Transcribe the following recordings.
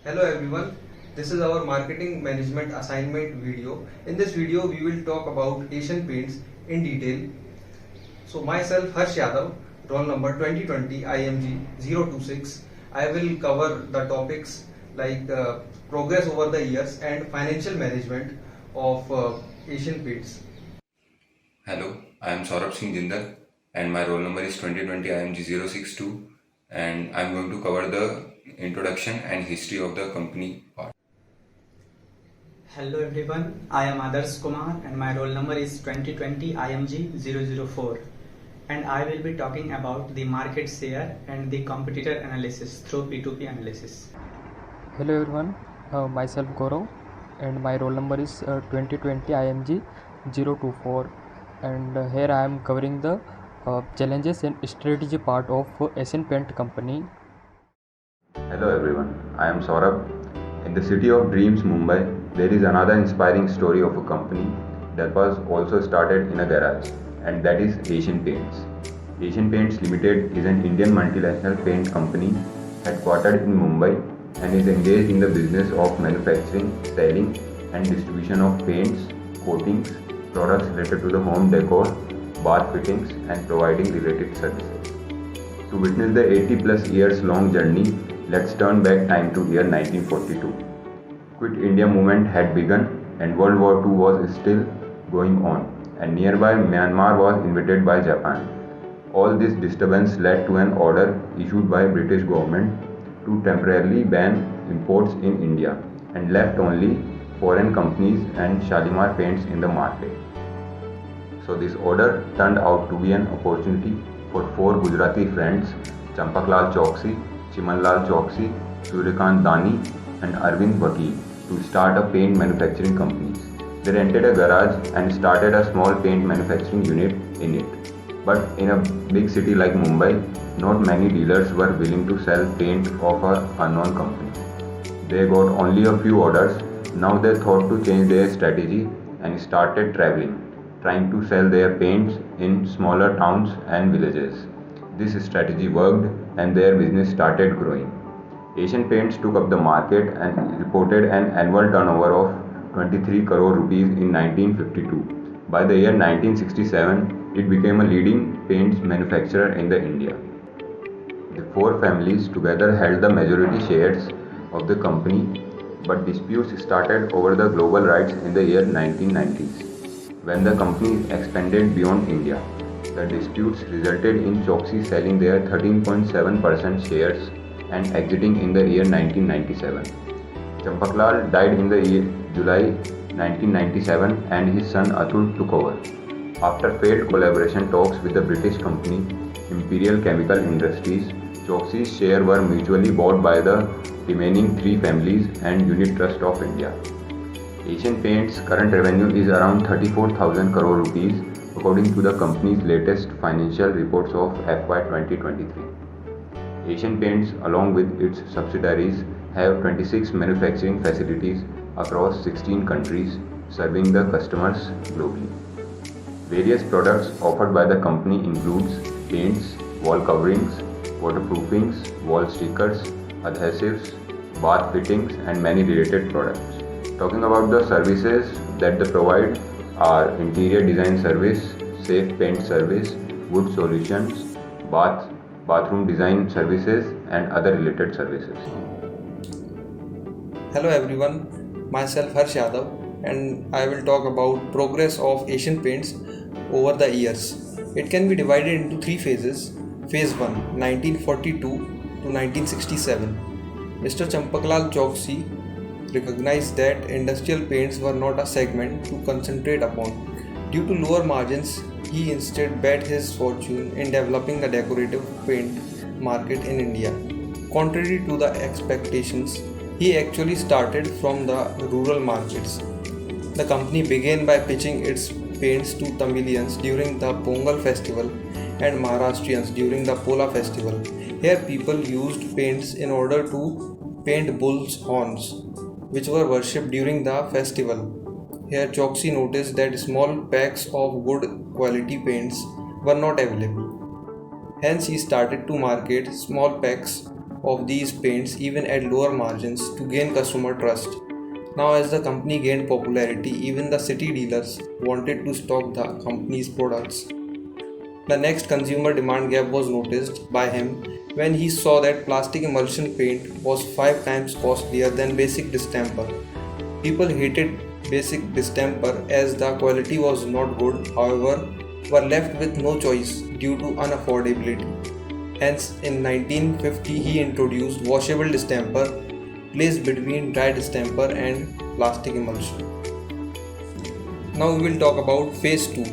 Hello everyone, this is our marketing management assignment video. In this video, we will talk about Asian Paints in detail. So myself Harsh Yadav, roll number 2020 IMG 026. I will cover the topics like progress over the years and financial management of Asian Paints. Hello, I am Saurabh Singh Jindal and my roll number is 2020 IMG 062 and I am going to cover the introduction and history of the company part. Hello everyone, I am Adarsh Kumar and my roll number is 2020 IMG 004 and I will be talking about the market share and the competitor analysis through P2P analysis. Hello everyone, myself Gaurav and my roll number is 2020 IMG 024 and here I am covering the challenges and strategy part of Asian Paint Company. Hello everyone, I am Saurabh. In the city of dreams, Mumbai, there is another inspiring story of a company that was also started in a garage, and that is Asian Paints. Asian Paints Limited is an Indian multinational paint company headquartered in Mumbai and is engaged in the business of manufacturing, selling and distribution of paints, coatings, products related to the home decor, bath fittings and providing related services. To witness the 80 plus years long journey, let's turn back time to year 1942. Quit India movement had begun and World War II was still going on, and nearby Myanmar was invaded by Japan. All this disturbance led to an order issued by British government to temporarily ban imports in India and left only foreign companies and Shalimar paints in the market. So this order turned out to be an opportunity for four Gujarati friends, Champaklal Chokshi, Chimanlal Chokshi, Suryakant Dani and Arvind Vakil to start a paint manufacturing company. They rented a garage and started a small paint manufacturing unit in it. But in a big city like Mumbai, not many dealers were willing to sell paint of an unknown company. They got only a few orders. Now they thought to change their strategy and started traveling, trying to sell their paints in smaller towns and villages. This strategy worked and their business started growing. Asian Paints took up the market and reported an annual turnover of 23 crore rupees in 1952. By the year 1967, it became a leading paints manufacturer in the India. The four families together held the majority shares of the company, but disputes started over the global rights in the year 1990s. When the company expanded beyond India, the disputes resulted in Choksi selling their 13.7% shares and exiting in the year 1997. Champaklal died in the year July 1997 and his son Atul took over. After failed collaboration talks with the British company Imperial Chemical Industries, Choksi's shares were mutually bought by the remaining three families and Unit Trust of India. Asian Paints' current revenue is around 34,000 crore rupees according to the company's latest financial reports of FY 2023. Asian Paints, along with its subsidiaries, have 26 manufacturing facilities across 16 countries, serving the customers globally. Various products offered by the company includes paints, wall coverings, waterproofings, wall stickers, adhesives, bath fittings and many related products. Talking about the services that they provide are interior design service, safe paint service, wood solutions, bathroom design services and other related services. Hello everyone, myself Harsh Yadav and I will talk about progress of Asian Paints over the years. It can be divided into three phases. Phase 1, 1942 to 1967. Mr. Champaklal Chokshi recognized that industrial paints were not a segment to concentrate upon. Due to lower margins, he instead bet his fortune in developing the decorative paint market in India. Contrary to the expectations, he actually started from the rural markets. The company began by pitching its paints to Tamilians during the Pongal festival and Maharashtrians during the Pola festival. Here people used paints in order to paint bulls' horns, which were worshipped during the festival. Here Choksi noticed that small packs of good quality paints were not available. Hence he started to market small packs of these paints even at lower margins to gain customer trust. Now, as the company gained popularity, even the city dealers wanted to stock the company's products. The next consumer demand gap was noticed by him when he saw that plastic emulsion paint was 5 times costlier than basic distemper. People hated basic distemper as the quality was not good, however, were left with no choice due to unaffordability. Hence, in 1950, he introduced washable distemper placed between dry distemper and plastic emulsion. Now we will talk about phase 2.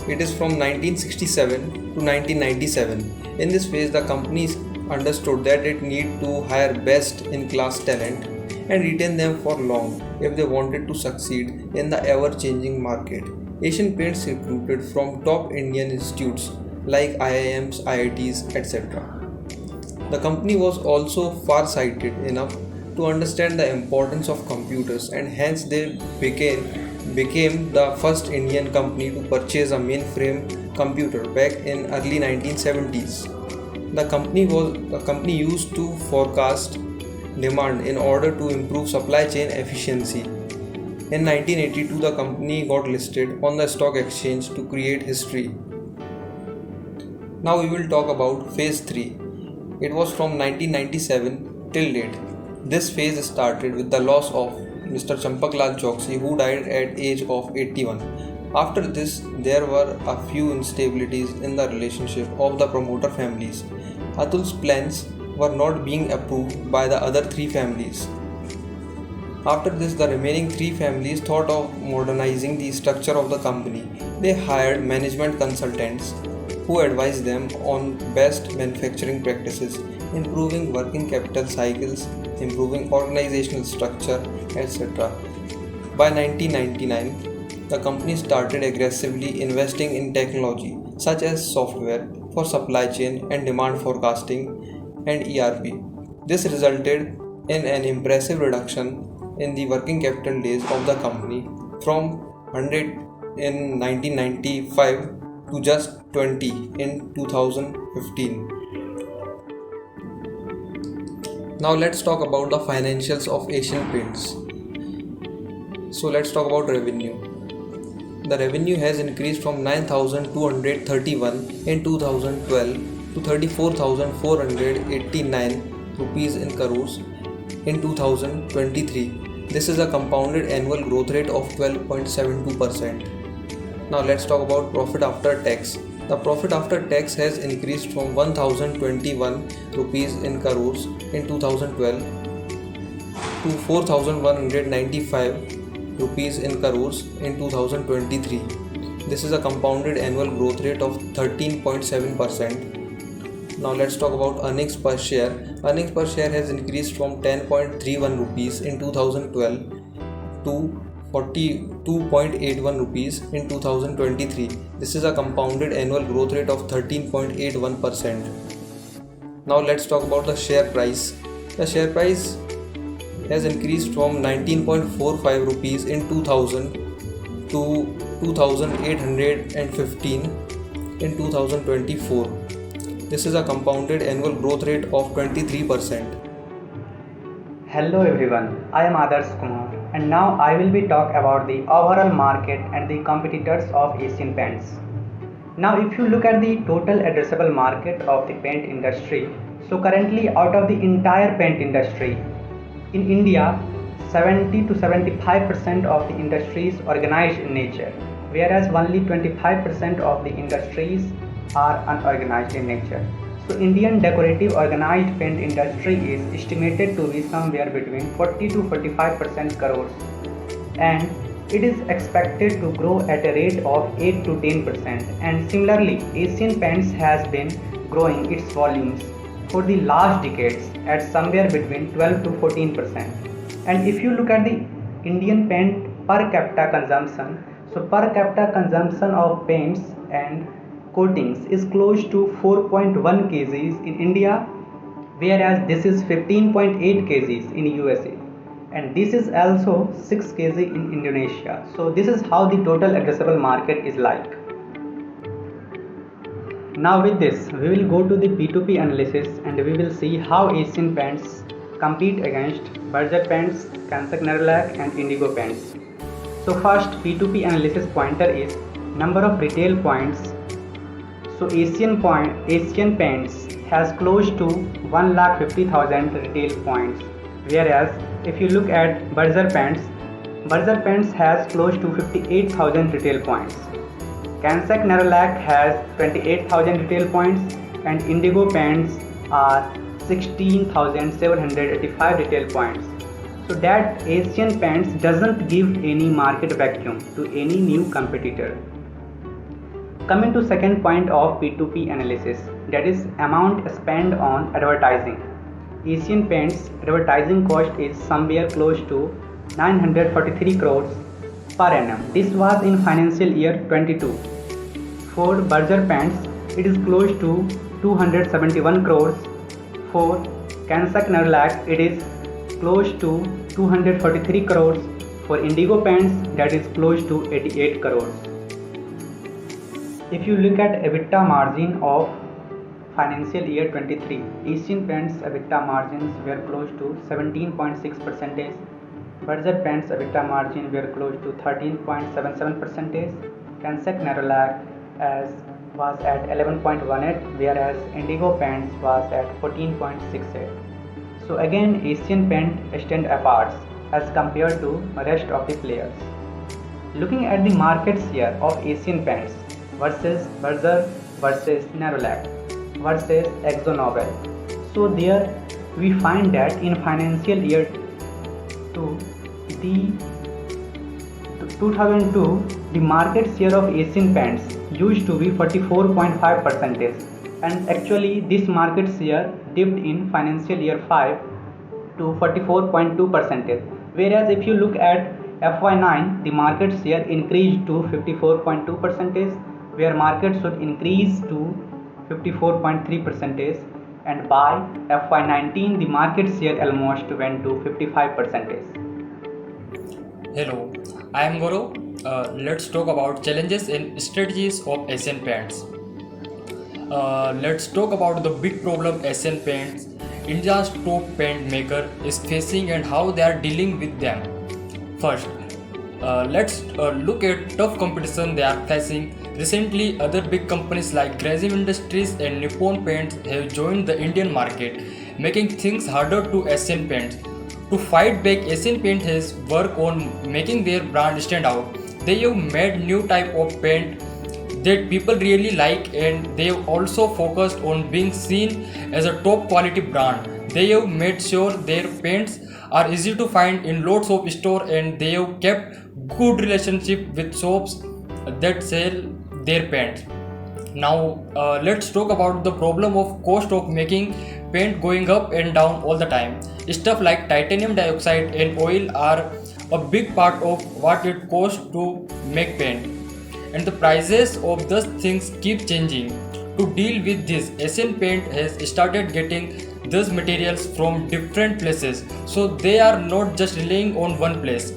It is from 1967 to 1997. In this phase, the company understood that it needed to hire best in class talent and retain them for long if they wanted to succeed in the ever-changing market. Asian Paints recruited from top Indian institutes like IIMs, IITs, etc. The company was also far-sighted enough to understand the importance of computers, and hence they became the first Indian company to purchase a mainframe computer back in early 1970s. The company used to forecast demand in order to improve supply chain efficiency. In 1982, the company got listed on the stock exchange to create history. Now we will talk about phase 3. It was from 1997 till date. This phase started with the loss of Mr. Champaklal Choksi, who died at age of 81. After this, there were a few instabilities in the relationship of the promoter families. Atul's plans were not being approved by the other 3 families. After this, the remaining 3 families thought of modernizing the structure of the company. They hired management consultants who advised them on best manufacturing practices, improving working capital cycles, improving organizational structure, etc. By 1999, the company started aggressively investing in technology such as software for supply chain and demand forecasting and ERP. This resulted in an impressive reduction in the working capital days of the company from 100 in 1995 to just 20 in 2015. Now let's talk about the financials of Asian Paints. So let's talk about revenue. The revenue has increased from 9,231 in 2012 to 34,489 rupees in crores in 2023. This is a compounded annual growth rate of 12.72%. Now let's talk about profit after tax. The profit after tax has increased from 1021 rupees in crores in 2012 to 4195 rupees in crores in 2023. This is a compounded annual growth rate of 13.7%. Now let's talk about earnings per share. Earnings per share has increased from 10.31 rupees in 2012 to 42.81 rupees in 2023. This is a compounded annual growth rate of 13.81%. Now let's talk about the share price. The share price has increased from 19.45 rupees in 2000 to 2815 in 2024. This is a compounded annual growth rate of 23%. Hello everyone, I am Adarsh Kumar and now I will be talk about the overall market and the competitors of Asian Paints. Now if you look at the total addressable market of the paint industry, so currently out of the entire paint industry, in India, 70 to 75% of the industry is organized in nature, whereas only 25% of the industries are unorganized in nature. So Indian decorative organized paint industry is estimated to be somewhere between 40 to 45% crores, and it is expected to grow at a rate of 8 to 10%. And similarly, Asian Paints has been growing its volumes for the last decades at somewhere between 12 to 14%. And if you look at the Indian paint per capita consumption, so per capita consumption of paints and coatings is close to 4.1 kgs in India, whereas this is 15.8 kgs in USA, and this is also 6 kg in Indonesia. So this is how the total addressable market is like. Now with this, we will go to the P2P analysis and we will see how Asian Paints compete against Berger Paints, Kansai Nerolac and Indigo Paints. So first P2P analysis pointer is number of retail points. So Asian Paints has close to 1,50,000 retail points, whereas if you look at Berger Paints has close to 58,000 retail points. Kansai Nerolac has 28,000 retail points and Indigo Paints are 16,785 retail points. So that Asian Paints doesn't give any market vacuum to any new competitor. Coming to second point of P2P analysis, that is amount spent on advertising. Asian Paints advertising cost is somewhere close to 943 crores per annum. This was in financial year 22. For Berger Paints, it is close to 271 crores. For Kansai Nerolac, it is close to 243 crores. For Indigo Paints, that is close to 88 crores. If you look at EBITDA margin of financial year 23, Asian Paints EBITDA margins were close to 17.6%. Berger Paints EBITDA margin were close to 13.77%. Kansai Nerolac was at 11.18, whereas Indigo Paints was at 14.68. So again, Asian Paint stand apart as compared to rest of the players. Looking at the market share of Asian Paints versus Berger versus Nerolac versus AkzoNobel. So there we find that in financial year 2002, the market share of Asian Paints used to be 44.5%, and actually this market share dipped in financial year 5 to 44.2%, whereas if you look at FY9, the market share increased to 54.2%, where market should increase to 54.3%, and by FY19 the market share almost went to 55%. Hello, I am Gaurav. Let's talk about challenges and strategies of Asian Paints. Let's talk about the big problem Asian Paints, India's top paint maker, is facing and how they are dealing with them. First, let's look at tough competition they are facing. Recently, other big companies like Grasim Industries and Nippon Paints have joined the Indian market, making things harder to Asian Paints. To fight back, Asian Paints has worked on making their brand stand out. They have made new type of paint that people really like, and they have also focused on being seen as a top quality brand. They have made sure their paints are easy to find in lots of stores, and they have kept good relationship with shops that sell their paints. Now let's talk about the problem of cost of making paint going up and down all the time. Stuff like titanium dioxide and oil are a big part of what it costs to make paint, and the prices of those things keep changing. To deal with this, Asian Paint has started getting those materials from different places, so they are not just relying on one place.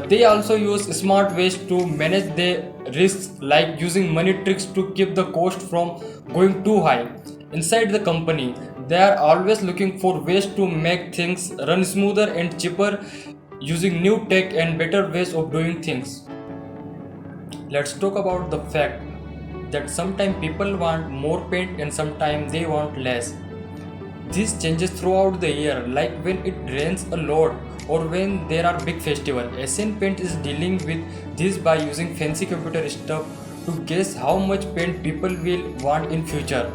They also use smart ways to manage the risks, like using money tricks to keep the cost from going too high. Inside the company, they are always looking for ways to make things run smoother and cheaper, using new tech and better ways of doing things. Let's talk about the fact that sometimes people want more paint and sometimes they want less. This changes throughout the year, like when it rains a lot or when there are big festivals. Asian Paint is dealing with this by using fancy computer stuff to guess how much paint people will want in future.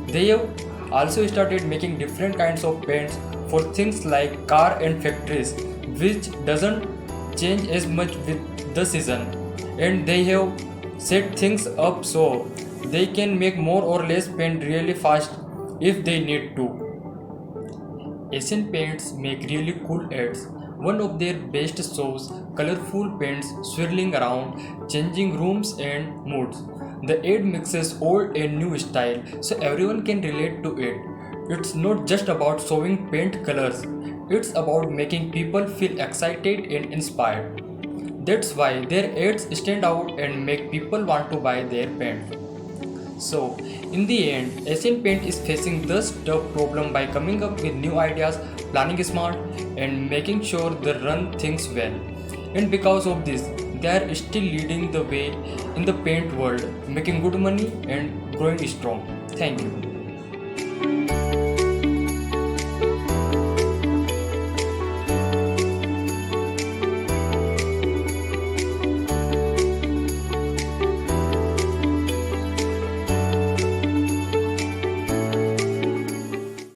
They have also started making different kinds of paints for things like car and factories, which doesn't change as much with the season. And they have set things up so they can make more or less paint really fast if they need to. Asian Paints make really cool ads. One of their best shows colorful paints swirling around, changing rooms and moods. The ad mixes old and new style so everyone can relate to it. It's not just about showing paint colors, it's about making people feel excited and inspired. That's why their ads stand out and make people want to buy their paint. So, in the end, Asian Paint is facing this tough problem by coming up with new ideas, planning smart, and making sure they run things well. And because of this, they are still leading the way in the paint world, making good money and growing strong. Thank you.